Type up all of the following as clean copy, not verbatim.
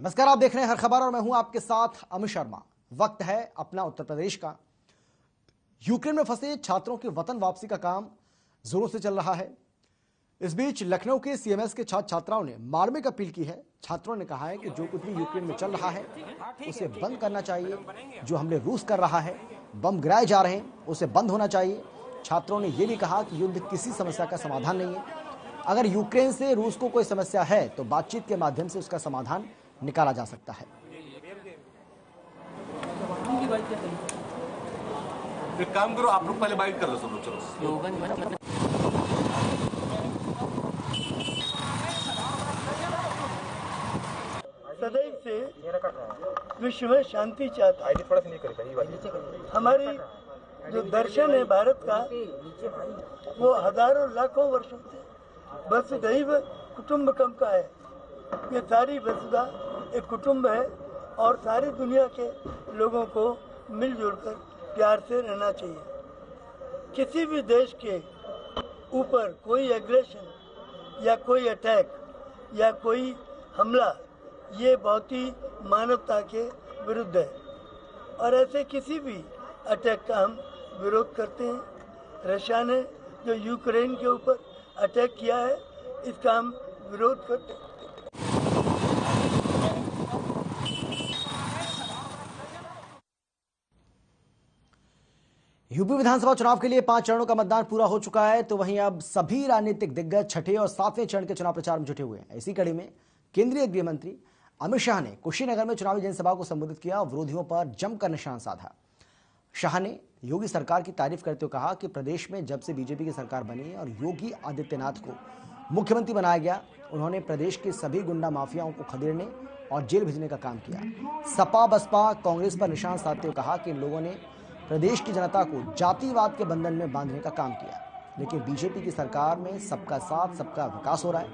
नमस्कार, आप देख रहे हैं हर खबर और मैं हूं आपके साथ अमित शर्मा। वक्त है अपना उत्तर प्रदेश का। यूक्रेन में फंसे छात्रों की वतन वापसी का काम जोरों से चल रहा है। इस बीच लखनऊ के सीएमएस के छात्र छात्राओं ने मार्मिक अपील की है। छात्रों ने कहा है कि जो कुछ भी यूक्रेन में चल रहा है उसे बंद करना चाहिए। जो हमले रूस कर रहा है, बम गिराए जा रहे हैं, उसे बंद होना चाहिए। छात्रों ने यह भी कहा कि युद्ध किसी समस्या का समाधान नहीं है। अगर यूक्रेन से रूस को कोई समस्या है तो बातचीत के माध्यम से उसका समाधान निकाला जा सकता है। एक काम करो, आप लोग पहले बाइट कर लो सब लोग। चलो सदैव से विश्व में शांति चाहता है। हमारी जो दर्शन है भारत का, वो हजारों लाखों वर्षों से वसुधैव कुटुंबकम का है। ये सारी वसुधा एक कुटुंब है और सारी दुनिया के लोगों को मिलजुल कर प्यार से रहना चाहिए। किसी भी देश के ऊपर कोई एग्रेशन या कोई अटैक या कोई हमला, ये बहुत ही मानवता के विरुद्ध है और ऐसे किसी भी अटैक का हम विरोध करते हैं। रशिया ने जो यूक्रेन के ऊपर अटैक किया है, इसका हम विरोध करते हैं। यूपी विधानसभा चुनाव के लिए 5 चरणों का मतदान पूरा हो चुका है, तो वहीं अब सभी राजनीतिक दिग्गज छठे और 7वें चरण के चुनाव प्रचार में जुटे हुए हैं। इसी कड़ी में केंद्रीय गृह मंत्री अमित शाह ने कुशीनगर में चुनावी जनसभा को संबोधित किया और विरोधियों पर जमकर निशाना साधा। शाह ने योगी सरकार की तारीफ करते हुए कहा कि प्रदेश में जब से बीजेपी की सरकार बनी और योगी आदित्यनाथ को मुख्यमंत्री बनाया गया, उन्होंने प्रदेश के सभी गुंडा माफियाओं को खदेड़ने और जेल भेजने का काम किया। सपा बसपा कांग्रेस पर निशान साधते हुए कहा कि इन लोगों ने प्रदेश की जनता को जातिवाद के बंधन में बांधने का काम किया, लेकिन बीजेपी की सरकार में सबका साथ सबका विकास हो रहा है।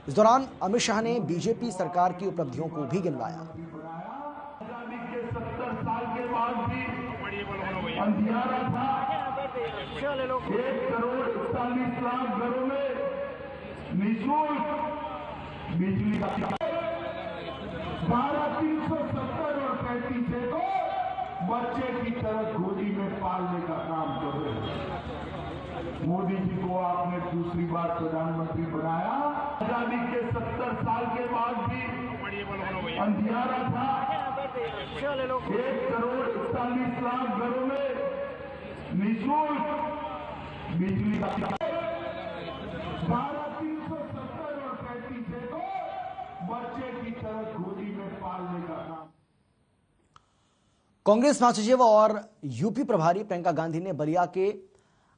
इस दौरान अमित शाह ने बीजेपी सरकार की उपलब्धियों को भी गिनवाया। आजादी के 70 साल के बाद भी अंधियारा था। 1 करोड़ 41 लाख घरों में निःशुल्क बिजली का 370 और 35 को बच्चे की तरह गोदी में पालने का काम कर रहे हैं। मोदी जी को आपने दूसरी बार प्रधानमंत्री बनाया। आजादी के 70 साल के बाद भी अंधियारा था। 1 करोड़ 41 लाख घरों में निःशुल्क बिजली का 370 और 35 को बच्चे की तरह गोदी में पालने का काम। कांग्रेस महासचिव और यूपी प्रभारी प्रियंका गांधी ने बलिया के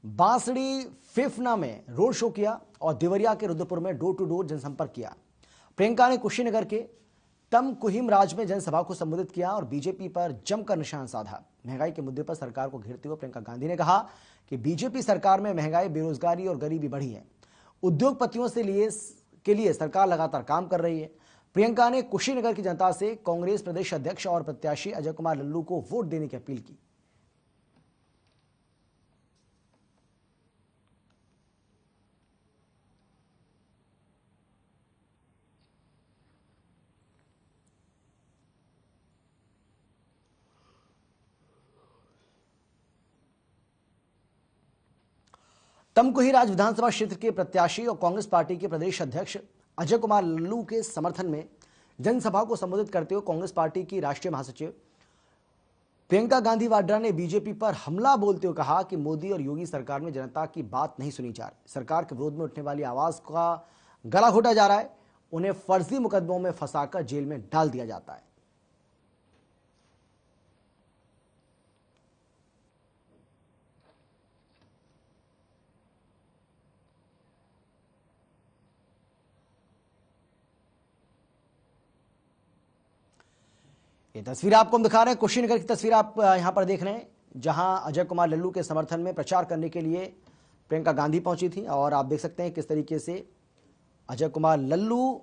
बांसड़ी फेफना में रोड शो किया और देवरिया के रुद्रपुर में डोर टू डोर जनसंपर्क किया। प्रियंका ने कुशीनगर के तमकुहिम राज में जनसभा को संबोधित किया और बीजेपी पर जमकर निशाना साधा। महंगाई के मुद्दे पर सरकार को घेरते हुए प्रियंका गांधी ने कहा कि बीजेपी सरकार में महंगाई, बेरोजगारी और गरीबी बढ़ी है। उद्योगपतियों के लिए सरकार लगातार काम कर रही है। प्रियंका ने कुशीनगर की जनता से कांग्रेस प्रदेश अध्यक्ष और प्रत्याशी अजय कुमार लल्लू को वोट देने की अपील की। तमकुहीराज विधानसभा क्षेत्र के प्रत्याशी और कांग्रेस पार्टी के प्रदेश अध्यक्ष अजय कुमार लल्लू के समर्थन में जनसभा को संबोधित करते हुए कांग्रेस पार्टी की राष्ट्रीय महासचिव प्रियंका गांधी वाड्रा ने बीजेपी पर हमला बोलते हुए कहा कि मोदी और योगी सरकार में जनता की बात नहीं सुनी जा रही। सरकार के विरोध में उठने वाली आवाज का गला घोटा जा रहा है। उन्हें फर्जी मुकदमों में फंसाकर जेल में डाल दिया जाता है। ये तस्वीर आपको हम दिखा रहे हैं, कुशीनगर की तस्वीर आप यहां पर देख रहे हैं, जहां अजय कुमार लल्लू के समर्थन में प्रचार करने के लिए प्रियंका गांधी पहुंची थी। और आप देख सकते हैं किस तरीके से अजय कुमार लल्लू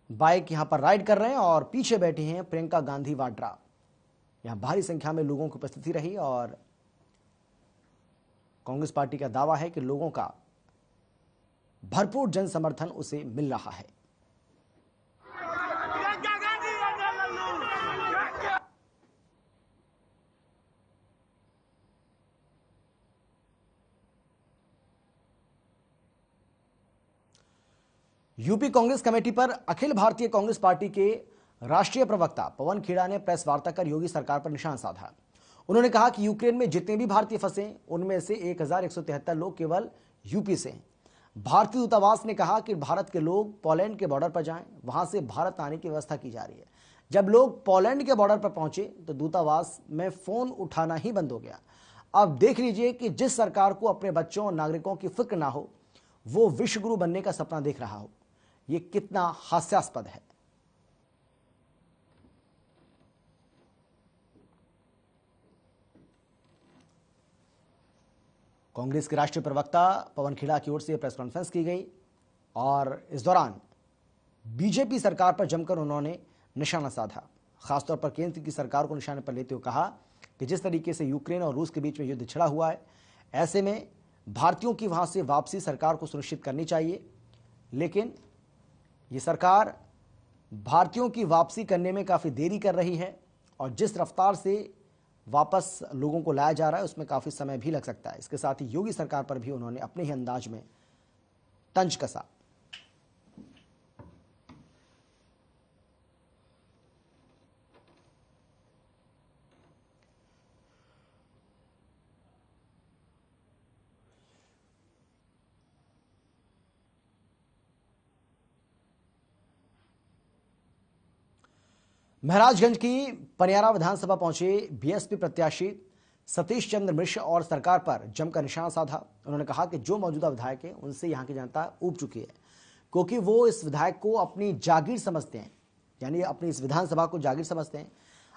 बाइक यहां पर राइड कर रहे हैं और पीछे बैठी हैं प्रियंका गांधी वाड्रा। यहां भारी संख्या में लोगों की उपस्थिति रही और कांग्रेस पार्टी का दावा है कि लोगों का भरपूर जन समर्थन उसे मिल रहा है। यूपी कांग्रेस कमेटी पर अखिल भारतीय कांग्रेस पार्टी के राष्ट्रीय प्रवक्ता पवन खेड़ा ने प्रेस वार्ता कर योगी सरकार पर निशान साधा। उन्होंने कहा कि यूक्रेन में जितने भी भारतीय फंसे उनमें से 1173 लोग केवल यूपी से हैं। भारतीय दूतावास ने कहा कि भारत के लोग पोलैंड के बॉर्डर पर जाएं, वहां से भारत आने की व्यवस्था की जा रही है। जब लोग पोलैंड के बॉर्डर पर पहुंचे तो दूतावास में फोन उठाना ही बंद हो गया। अब देख लीजिए कि जिस सरकार को अपने बच्चों और नागरिकों की फिक्र ना हो वो विश्वगुरु बनने का सपना देख रहा हो, ये कितना हास्यास्पद है। कांग्रेस के राष्ट्रीय प्रवक्ता पवन खेड़ा की ओर से प्रेस कॉन्फ्रेंस की गई और इस दौरान बीजेपी सरकार पर जमकर उन्होंने निशाना साधा। खासतौर पर केंद्र की सरकार को निशाने पर लेते हुए कहा कि जिस तरीके से यूक्रेन और रूस के बीच में युद्ध छिड़ा हुआ है, ऐसे में भारतीयों की वहां से वापसी सरकार को सुनिश्चित करनी चाहिए। लेकिन ये सरकार भारतीयों की वापसी करने में काफ़ी देरी कर रही है और जिस रफ्तार से वापस लोगों को लाया जा रहा है उसमें काफ़ी समय भी लग सकता है। इसके साथ ही योगी सरकार पर भी उन्होंने अपने ही अंदाज में तंज कसा। महाराजगंज की पनियारा विधानसभा पहुंचे बीएसपी प्रत्याशी सतीश चंद्र मिश्र और सरकार पर जमकर निशाना साधा। उन्होंने कहा कि जो मौजूदा विधायक है उनसे यहां की जनता ऊब चुकी है, क्योंकि वो इस विधायक को अपनी जागीर समझते हैं, यानी अपनी इस विधानसभा को जागीर समझते हैं।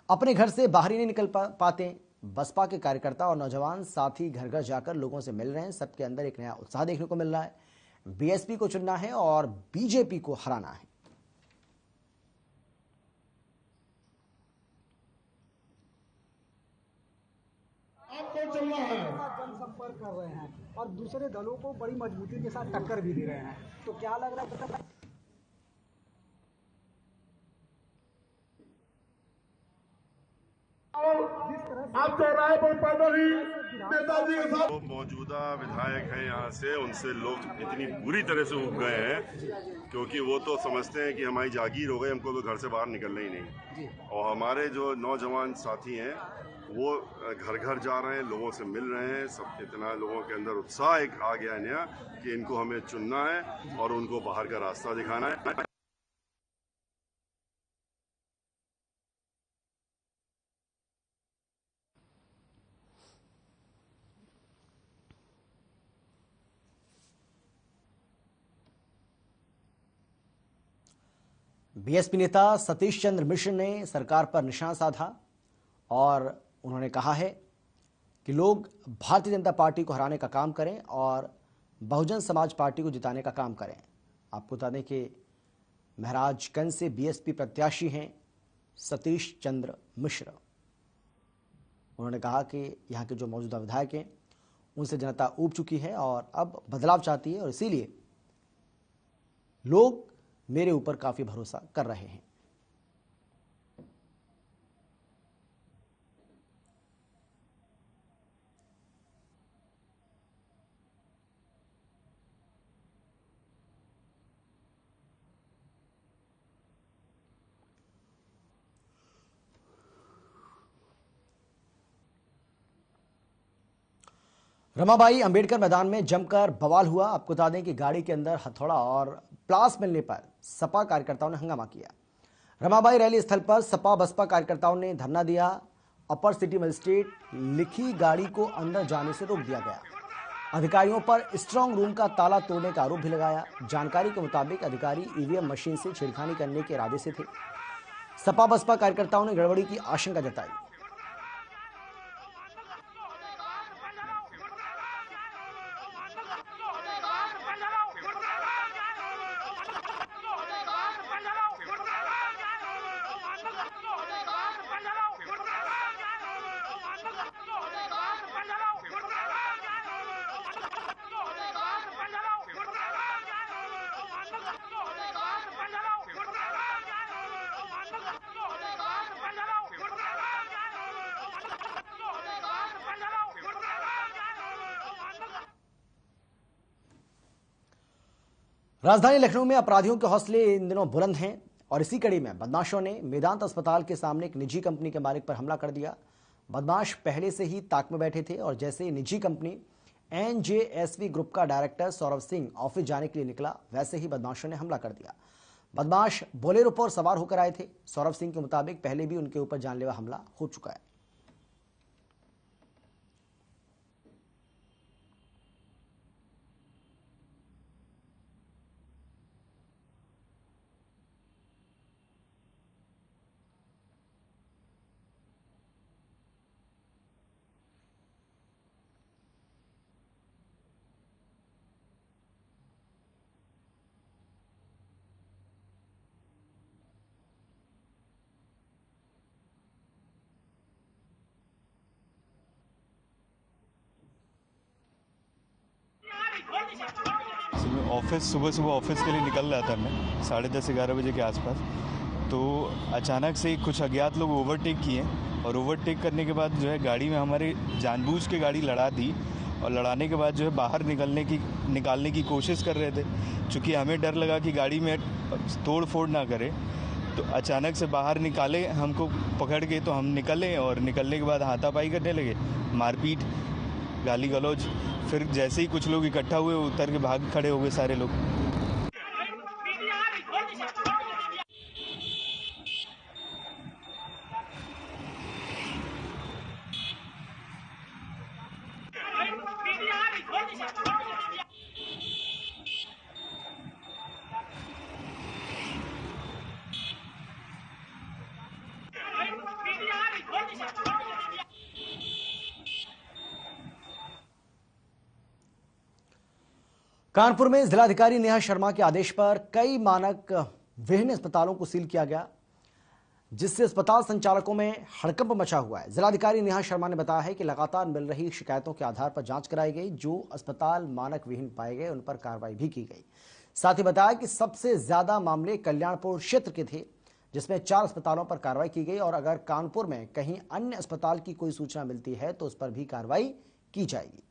अपने घर से बाहर ही नहीं निकल पाते। बसपा के कार्यकर्ता और नौजवान साथ ही घर घर जाकर लोगों से मिल रहे हैं। सबके अंदर एक नया उत्साह देखने को मिल रहा है। बीएसपी को चुनना है और बीजेपी को हराना है। चलना है, जनसंपर्क कर रहे हैं और दूसरे दलों को बड़ी मजबूती के साथ टक्कर भी दे रहे हैं। तो क्या लग रहा है आप चौराहे पर पैदल ही नेताजी के साथ मौजूदा विधायक हैं यहाँ से, उनसे लोग इतनी बुरी तरह से उब गए हैं क्योंकि वो तो समझते हैं कि हमारी जागीर हो गई, हमको तो घर से बाहर निकलना ही नहीं। और हमारे जो नौजवान साथी हैं वो घर घर जा रहे हैं, लोगों से मिल रहे हैं। सब इतना लोगों के अंदर उत्साह एक आ गया है नया कि इनको हमें चुनना है और उनको बाहर का रास्ता दिखाना है। बीएसपी नेता सतीश चंद्र मिश्र ने सरकार पर निशाना साधा और उन्होंने कहा है कि लोग भारतीय जनता पार्टी को हराने का काम करें और बहुजन समाज पार्टी को जिताने का काम करें। आपको बता दें कि महाराजगंज से बीएसपी प्रत्याशी हैं सतीश चंद्र मिश्र। उन्होंने कहा कि यहाँ के जो मौजूदा विधायक हैं उनसे जनता ऊब चुकी है और अब बदलाव चाहती है और इसीलिए लोग मेरे ऊपर काफ़ी भरोसा कर रहे हैं। रमाबाई अंबेडकर मैदान में जमकर बवाल हुआ। आपको बता दें कि गाड़ी के अंदर हथौड़ा और प्लास मिलने पर सपा कार्यकर्ताओं ने हंगामा किया। रमाबाई रैली स्थल पर सपा बसपा कार्यकर्ताओं ने धरना दिया। अपर सिटी मजिस्ट्रेट लिखी गाड़ी को अंदर जाने से रोक दिया गया। अधिकारियों पर स्ट्रांग रूम का ताला तोड़ने का आरोप भी लगाया। जानकारी के मुताबिक अधिकारी ईवीएम मशीन से छेड़खानी करने के इरादे से थे। सपा बसपा कार्यकर्ताओं ने गड़बड़ी की आशंका जताई। राजधानी लखनऊ में अपराधियों के हौसले इन दिनों बुलंद हैं और इसी कड़ी में बदमाशों ने मेदांत अस्पताल के सामने एक निजी कंपनी के मालिक पर हमला कर दिया। बदमाश पहले से ही ताक में बैठे थे और जैसे ही निजी कंपनी NJSV ग्रुप का डायरेक्टर सौरभ सिंह ऑफिस जाने के लिए निकला, वैसे ही बदमाशों ने हमला कर दिया। बदमाश बोलेरो पर सवार होकर आए थे। सौरभ सिंह के मुताबिक पहले भी उनके ऊपर जानलेवा हमला हो चुका है। ऑफिस सुबह ऑफिस के लिए निकल रहा था मैं 10:30-11 बजे के आसपास। तो अचानक से कुछ अज्ञात लोग ओवरटेक किए और ओवरटेक करने के बाद जो है गाड़ी में हमारे जानबूझ के गाड़ी लड़ा दी और लड़ाने के बाद जो है बाहर निकालने की कोशिश कर रहे थे। चूँकि हमें डर लगा कि गाड़ी में तोड़ फोड़ ना करे, तो अचानक से बाहर निकाले हमको पकड़ के। तो हम निकले और निकलने के बाद हाथापाई करने लगे, मारपीट, गाली गलौज। फिर जैसे ही कुछ लोग इकट्ठा हुए, उतर के भाग खड़े हो गए सारे लोग। कानपुर में जिलाधिकारी नेहा शर्मा के आदेश पर कई मानक विहीन अस्पतालों को सील किया गया, जिससे अस्पताल संचालकों में हड़कंप मचा हुआ है। जिलाधिकारी नेहा शर्मा ने बताया है कि लगातार मिल रही शिकायतों के आधार पर जांच कराई गई। जो अस्पताल मानक विहीन पाए गए उन पर कार्रवाई भी की गई। साथ ही बताया कि सबसे ज्यादा मामले कल्याणपुर क्षेत्र के थे, जिसमें 4 अस्पतालों पर कार्रवाई की गई और अगर कानपुर में कहीं अन्य अस्पताल की कोई सूचना मिलती है तो उस पर भी कार्रवाई की जाएगी।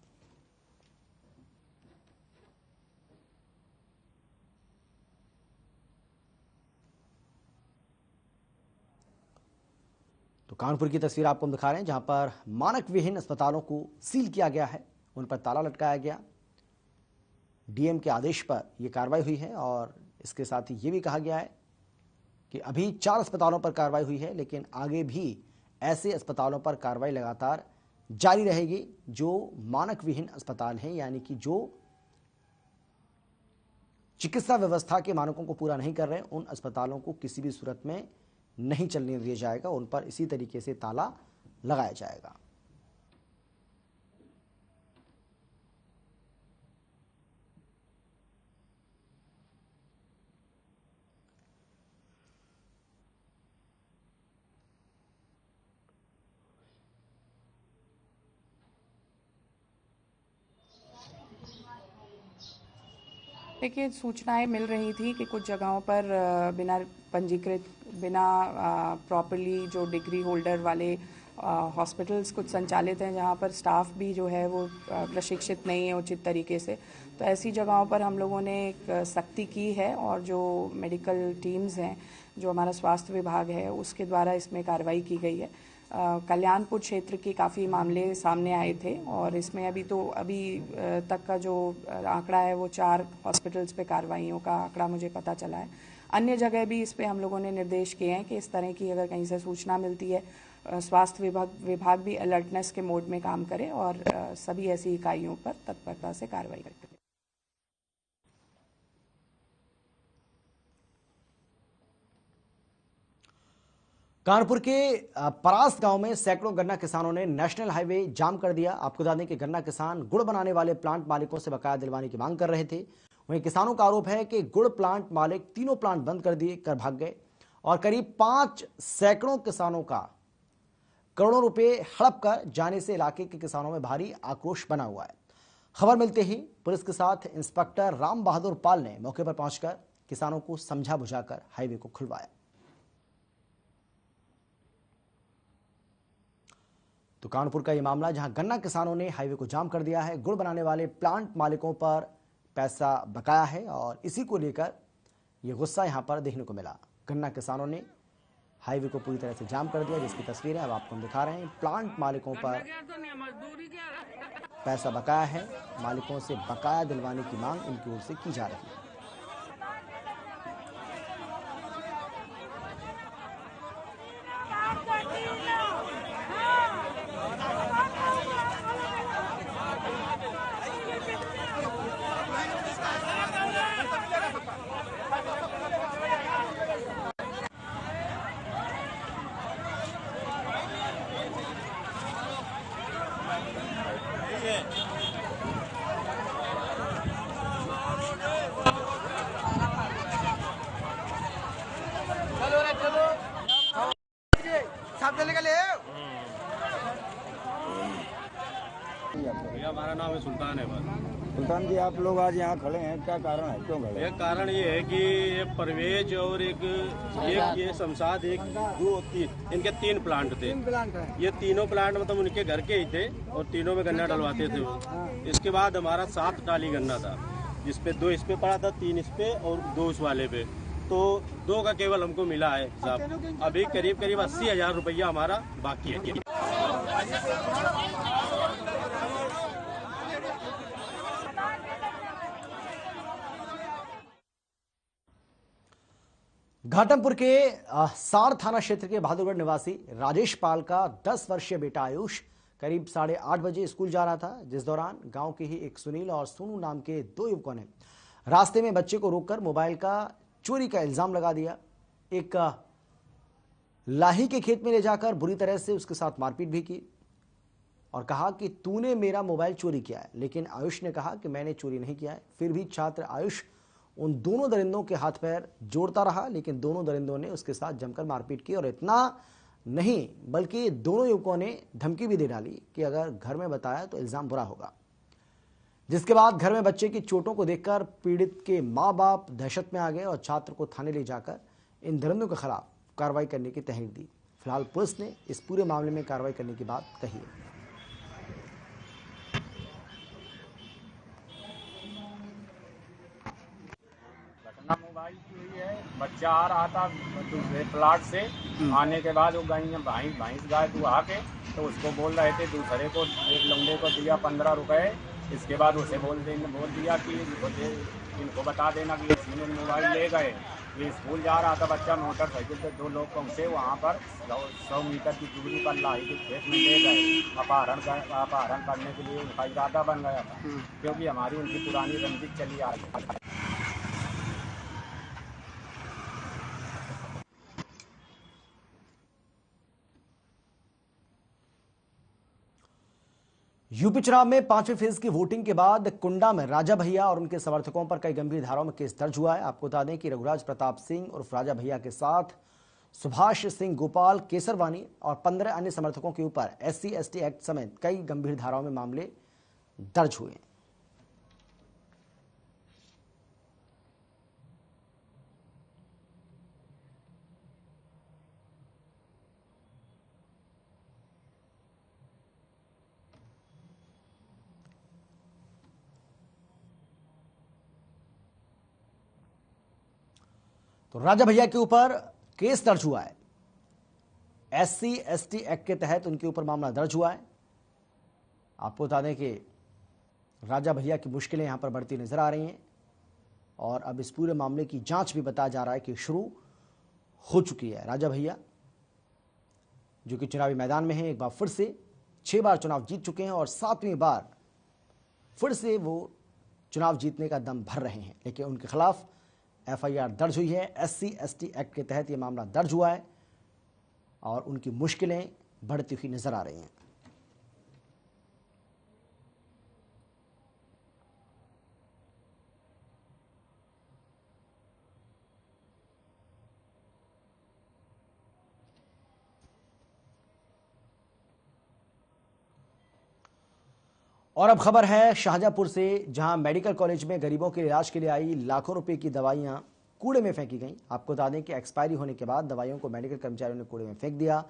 तो कानपुर की तस्वीर आपको हम दिखा रहे हैं, जहां पर मानक विहीन अस्पतालों को सील किया गया है, उन पर ताला लटकाया गया। डीएम के आदेश पर यह कार्रवाई हुई है और इसके साथ ही ये भी कहा गया है कि अभी 4 अस्पतालों पर कार्रवाई हुई है, लेकिन आगे भी ऐसे अस्पतालों पर कार्रवाई लगातार जारी रहेगी जो मानक विहीन अस्पताल हैं, यानी कि जो चिकित्सा व्यवस्था के मानकों को पूरा नहीं कर रहे, उन अस्पतालों को किसी भी सूरत में नहीं चलने दिया जाएगा। उन पर इसी तरीके से ताला लगाया जाएगा। देखिए, सूचनाएं मिल रही थी कि कुछ जगहों पर बिना पंजीकृत, बिना प्रॉपर्ली जो डिग्री होल्डर वाले हॉस्पिटल्स कुछ संचालित हैं, जहां पर स्टाफ भी जो है वो प्रशिक्षित नहीं है उचित तरीके से। तो ऐसी जगहों पर हम लोगों ने एक सख्ती की है और जो मेडिकल टीम्स हैं, जो हमारा स्वास्थ्य विभाग है, उसके द्वारा इसमें कार्रवाई की गई है। कल्याणपुर क्षेत्र के काफ़ी मामले सामने आए थे और इसमें अभी तक का जो आंकड़ा है वो 4 हॉस्पिटल्स पे कार्रवाइयों का आंकड़ा मुझे पता चला है। अन्य जगह भी इस पे हम लोगों ने निर्देश किए हैं कि इस तरह की अगर कहीं से सूचना मिलती है, स्वास्थ्य विभाग भी अलर्टनेस के मोड में काम करे और सभी ऐसी इकाइयों पर तत्परता से कार्रवाई करे। कानपुर के परास गांव में सैकड़ों गन्ना किसानों ने नेशनल हाईवे जाम कर दिया। आपको बता दें कि गन्ना किसान गुड़ बनाने वाले प्लांट मालिकों से बकाया दिलवाने की मांग कर रहे थे। वहीं किसानों का आरोप है कि गुड़ प्लांट मालिक तीनों प्लांट बंद कर भाग गए और करीब 5 सैकड़ों किसानों का करोड़ों रुपए हड़प कर जाने से इलाके के किसानों में भारी आक्रोश बना हुआ है। खबर मिलते ही पुलिस के साथ इंस्पेक्टर राम बहादुर पाल ने मौके पर पहुंचकर किसानों को समझा बुझाकर हाईवे को खुलवाया। तो कानपुर का यह मामला, जहां गन्ना किसानों ने हाईवे को जाम कर दिया है। गुड़ बनाने वाले प्लांट मालिकों पर पैसा बकाया है और इसी को लेकर ये गुस्सा यहां पर देखने को मिला। गन्ना किसानों ने हाईवे को पूरी तरह से जाम कर दिया, जिसकी तस्वीरें अब आपको हम दिखा रहे हैं। प्लांट मालिकों पर पैसा बकाया है, मालिकों से बकाया दिलवाने की मांग इनकी ओर से की जा रही है। भैया हमारा नाम है सुल्तान है बस। सुल्तान जी, आप लोग आज यहाँ खड़े हैं, क्या कारण है, क्यों खड़े हैं? एक कारण ये है कि ये परवेज और एक ये शमशाद, एक दो तीन, इनके 3 प्लांट थे। ये तीनों प्लांट मतलब उनके घर के ही थे और तीनों में गन्ना डलवाते थे वो। इसके बाद हमारा 7 टाली गन्ना था, जिसपे 2 इस पे पड़ा था, 3 इस पे और 2 उस वाले पे। तो 2 का केवल हमको मिला है साहब। अभी करीब 80,000 रुपया हमारा बाकी है। घाटमपुर के सार थाना क्षेत्र के बहादुरगढ़ निवासी राजेश पाल का 10 वर्षीय बेटा आयुष करीब 8:30 बजे स्कूल जा रहा था, जिस दौरान गांव के ही एक सुनील और सोनू नाम के 2 युवकों ने रास्ते में बच्चे को रोककर मोबाइल का चोरी का इल्जाम लगा दिया। एक लाही के खेत में ले जाकर बुरी तरह से उसके साथ मारपीट भी की और कहा कि तूने मेरा मोबाइल चोरी किया है। लेकिन आयुष ने कहा कि मैंने चोरी नहीं किया है। फिर भी छात्र आयुष उन दोनों दरिंदों के हाथ पैर जोड़ता रहा, लेकिन दोनों दरिंदों ने उसके साथ जमकर मारपीट की और इतना नहीं बल्कि दोनों युवकों ने धमकी भी दे डाली कि अगर घर में बताया तो इल्जाम बुरा होगा। जिसके बाद घर में बच्चे की चोटों को देखकर पीड़ित के माँ बाप दहशत में आ गए और छात्र को थाने ले जाकर इन दरिंदों के खिलाफ कार्रवाई करने की तहरीर दी। फिलहाल पुलिस ने इस पूरे मामले में कार्रवाई करने की बात कही है। मोबाइल की हुई है, बच्चा आ रहा था दूसरे प्लाट से, आने के बाद वो भैंस गाय तू आके तो उसको बोल रहे थे, दूसरे को एक लौंडे को दिया 15 रुपए। इसके बाद उसे बोल दिया कि इनको बता देना कि इसने मोबाइल ले गए। ये स्कूल जा रहा था बच्चा, मोटरसाइकिल पे 2 लोग पहुंचे, वहाँ पर 100 मीटर की दूरी पर लाही के खेत में ले गए। अपहरण करने के लिए उनका इरादा बन गया था, क्योंकि हमारी उनकी पुरानी रंजिश चली आ रही है। यूपी चुनाव में 5वें फेज की वोटिंग के बाद कुंडा में राजा भैया और उनके समर्थकों पर कई गंभीर धाराओं में केस दर्ज हुआ है। आपको बता दें कि रघुराज प्रताप सिंह उर्फ राजा भैया के साथ सुभाष सिंह गोपाल केसरवानी और 15 अन्य समर्थकों के ऊपर SC/ST एक्ट समेत कई गंभीर धाराओं में मामले दर्ज हुए। तो राजा भैया के ऊपर केस दर्ज हुआ है। SC/ST एक्ट के तहत उनके ऊपर मामला दर्ज हुआ है। आपको बता दें कि राजा भैया की मुश्किलें यहां पर बढ़ती नजर आ रही हैं और अब इस पूरे मामले की जांच भी बताया जा रहा है कि शुरू हो चुकी है। राजा भैया जो कि चुनावी मैदान में हैं, एक बार फिर से 6 बार चुनाव जीत चुके हैं और 7वीं बार फिर से वो चुनाव जीतने का दम भर रहे हैं, लेकिन उनके खिलाफ FIR दर्ज हुई है। SC/ST एक्ट के तहत यह मामला दर्ज हुआ है और उनकी मुश्किलें बढ़ती हुई नजर आ रही हैं। और अब खबर है शाहजहांपुर से, जहां मेडिकल कॉलेज में गरीबों के इलाज के लिए आई लाखों रुपए की दवाइयां कूड़े में फेंकी गईं। आपको बता दें कि एक्सपायरी होने के बाद दवाइयों को मेडिकल कर्मचारियों ने कूड़े में फेंक दिया।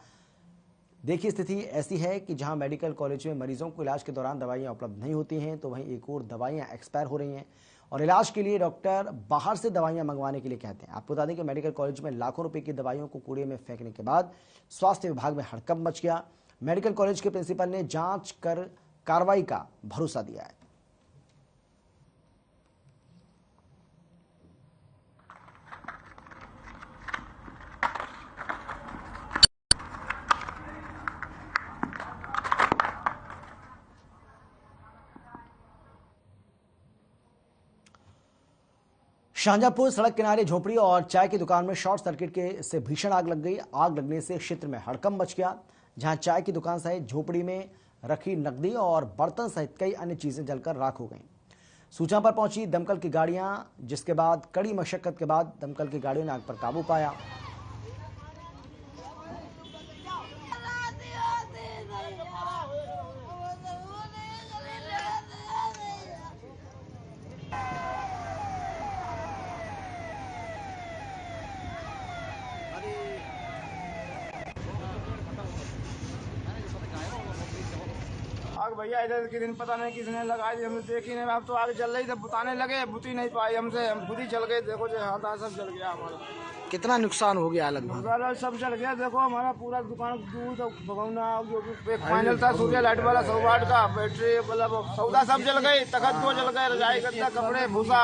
देखिए, स्थिति ऐसी है कि जहां मेडिकल कॉलेज में मरीजों को इलाज के दौरान दवाइयां उपलब्ध नहीं होती हैं, तो वहीं एक और दवाइयां एक्सपायर हो रही हैं और इलाज के लिए डॉक्टर बाहर से दवाइयां मंगवाने के लिए कहते हैं। आपको बता दें कि मेडिकल कॉलेज में लाखों रुपए की दवाइयों को कूड़े में फेंकने के बाद स्वास्थ्य विभाग में हड़कंप मच गया। मेडिकल कॉलेज के प्रिंसिपल ने जांच कर कार्रवाई का भरोसा दिया है। शाहजहांपुर सड़क किनारे झोपड़ी और चाय की दुकान में शॉर्ट सर्किट से भीषण आग लग गई। आग लगने से क्षेत्र में हड़कंप मच गया, जहां चाय की दुकान सहित झोपड़ी में रखी नकदी और बर्तन सहित कई अन्य चीजें जलकर राख हो गईं। सूचना पर पहुंची दमकल की गाड़ियां, जिसके बाद कड़ी मशक्कत के बाद दमकल की गाड़ियों ने आग पर काबू पाया। आग भैया इधर के दिन पता नहीं किसने लगाई थी, हमने देखी नहीं। अब तो आग जल रही थी, बुताने लगे, बुती नहीं पाई हमसे, हम खुद ही चल गए। देखो जो हाथ सब जल गया हमारा। कितना नुकसान हो गया लगभग? सब जल गया। देखो हमारा पूरा दुकान दूध भगवना जो एक फाइनल था सूर्य लाइट वाला 100 वाट का बैटरी मतलब सौदा सब जल गई। तखत को जल गए, रजाई गद्दा कपड़े भूसा।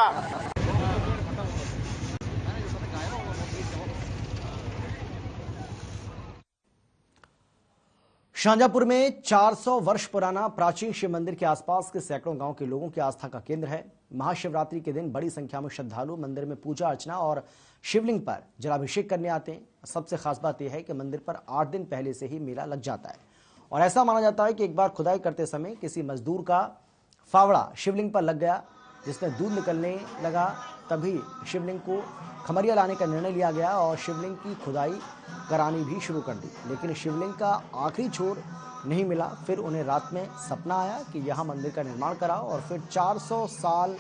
शाहजहांपुर में 400 वर्ष पुराना प्राचीन शिव मंदिर के आसपास के सैकड़ों गांव के लोगों की आस्था का केंद्र है। महाशिवरात्रि के दिन बड़ी संख्या में श्रद्धालु मंदिर में पूजा अर्चना और शिवलिंग पर जलाभिषेक करने आते हैं। सबसे खास बात यह है कि मंदिर पर 8 दिन पहले से ही मेला लग जाता है और ऐसा माना जाता है कि एक बार खुदाई करते समय किसी मजदूर का फावड़ा शिवलिंग पर लग गया, जिसमें दूध निकलने लगा। तभी शिवलिंग को खमरिया लाने का निर्णय लिया गया और शिवलिंग की खुदाई करानी भी शुरू कर दी, लेकिन शिवलिंग का आखिरी छोर नहीं मिला। फिर उन्हें रात में सपना आया कि यहाँ मंदिर का निर्माण करा और फिर 400 साल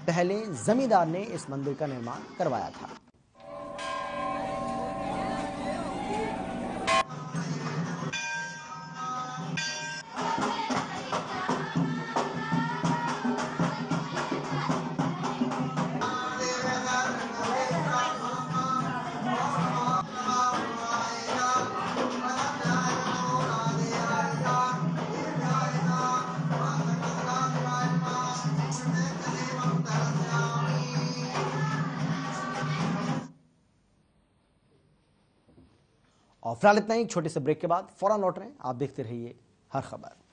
पहले जमींदार ने इस मंदिर का निर्माण करवाया था। और फिलहाल इतना ही। छोटे से ब्रेक के बाद फौरन लौट रहे हैं। आप देखते रहिए हर खबर।